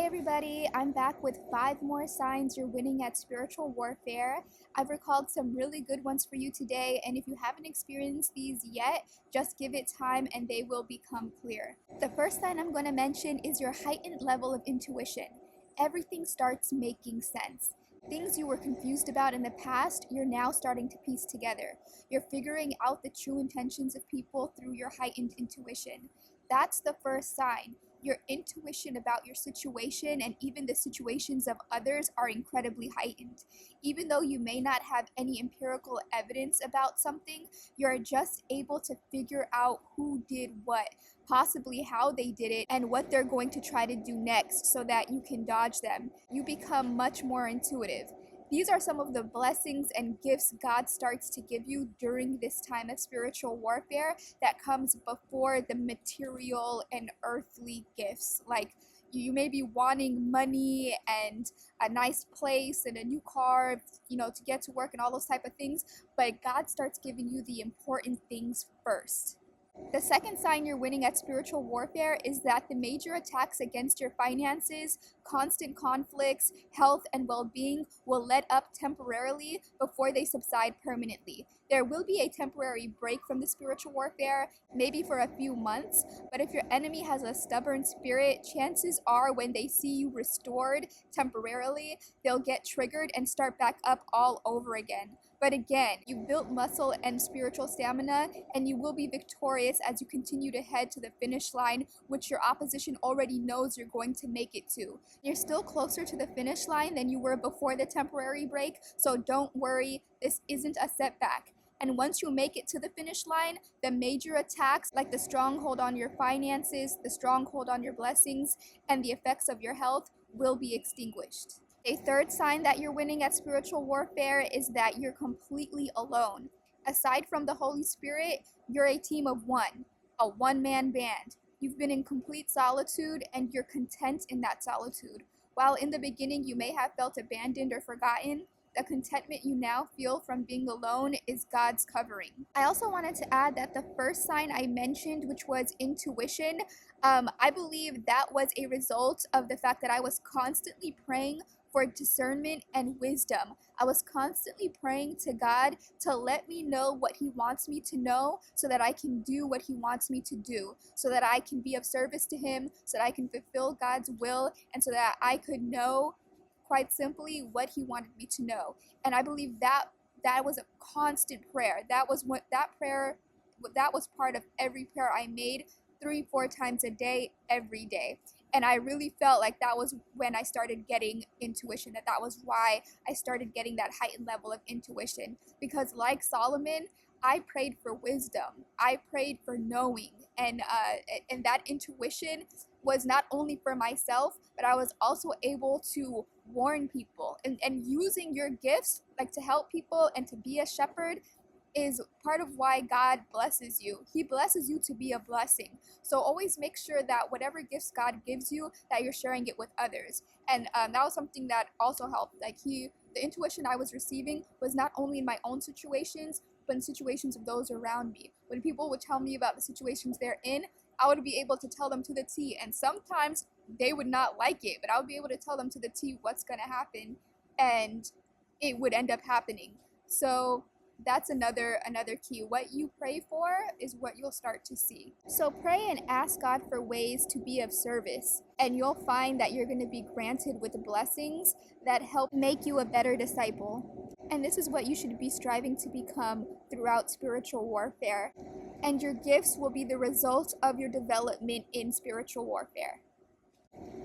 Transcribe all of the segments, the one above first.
everybody, I'm back with 5 more signs you're winning at spiritual warfare. I've recalled some really good ones for you today, and if you haven't experienced these yet, just give it time and they will become clear. The first sign I'm going to mention is your heightened level of intuition. Everything starts making sense. Things you were confused about in the past, you're now starting to piece together. You're figuring out the true intentions of people through your heightened intuition. That's the first sign. Your intuition about your situation and even the situations of others are incredibly heightened. Even though you may not have any empirical evidence about something, you're just able to figure out who did what, possibly how they did it, and what they're going to try to do next so that you can dodge them. You become much more intuitive. These are some of the blessings and gifts God starts to give you during this time of spiritual warfare that comes before the material and earthly gifts. Like you may be wanting money and a nice place and a new car, to get to work and all those type of things, but God starts giving you the important things first. The second sign you're winning at spiritual warfare is that the major attacks against your finances, constant conflicts, health, and well-being will let up temporarily before they subside permanently. There will be a temporary break from the spiritual warfare, maybe for a few months, but if your enemy has a stubborn spirit, chances are when they see you restored temporarily, they'll get triggered and start back up all over again. But again, you've built muscle and spiritual stamina, and you will be victorious as you continue to head to the finish line, which your opposition already knows you're going to make it to. You're still closer to the finish line than you were before the temporary break, so don't worry, this isn't a setback. And once you make it to the finish line, the major attacks like the stronghold on your finances, the stronghold on your blessings, and the effects of your health will be extinguished. A third sign that you're winning at spiritual warfare is that you're completely alone. Aside from the Holy Spirit, you're a team of one, a one-man band. You've been in complete solitude and you're content in that solitude. While in the beginning you may have felt abandoned or forgotten, the contentment you now feel from being alone is God's covering. I also wanted to add that the first sign I mentioned, which was intuition, I believe that was a result of the fact that I was constantly praying for discernment and wisdom. I was constantly praying to God to let me know what He wants me to know so that I can do what He wants me to do, so that I can be of service to Him, so that I can fulfill God's will, and so that I could know, quite simply, what He wanted me to know. And I believe that was a constant prayer. That was part of every prayer I made 3-4 times a day, every day. And I really felt like that was when I started getting intuition, that was why I started getting that heightened level of intuition. Because like Solomon, I prayed for wisdom. I prayed for knowing. And that intuition was not only for myself, but I was also able to warn people. And using your gifts, like to help people and to be a shepherd, is part of why God blesses you. He blesses you to be a blessing. So always make sure that whatever gifts God gives you, that you're sharing it with others. And that was something that also helped. Like the intuition I was receiving was not only in my own situations, but in situations of those around me. When people would tell me about the situations they're in, I would be able to tell them to the T. And sometimes they would not like it, but I would be able to tell them to the T what's going to happen, and it would end up happening. So that's another key. What you pray for is what you'll start to see. So pray and ask God for ways to be of service, and you'll find that you're going to be granted with blessings that help make you a better disciple. And this is what you should be striving to become throughout spiritual warfare. And your gifts will be the result of your development in spiritual warfare.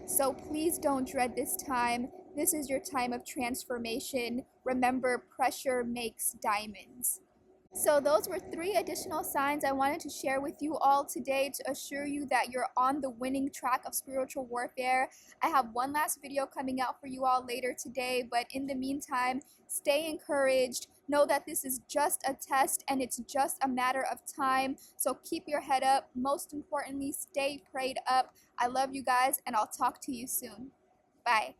So please don't dread this time. This is your time of transformation. Remember, pressure makes diamonds. So those were 3 additional signs I wanted to share with you all today to assure you that you're on the winning track of spiritual warfare. I have one last video coming out for you all later today, but in the meantime, stay encouraged. Know that this is just a test and it's just a matter of time. So keep your head up. Most importantly, stay prayed up. I love you guys, and I'll talk to you soon. Bye.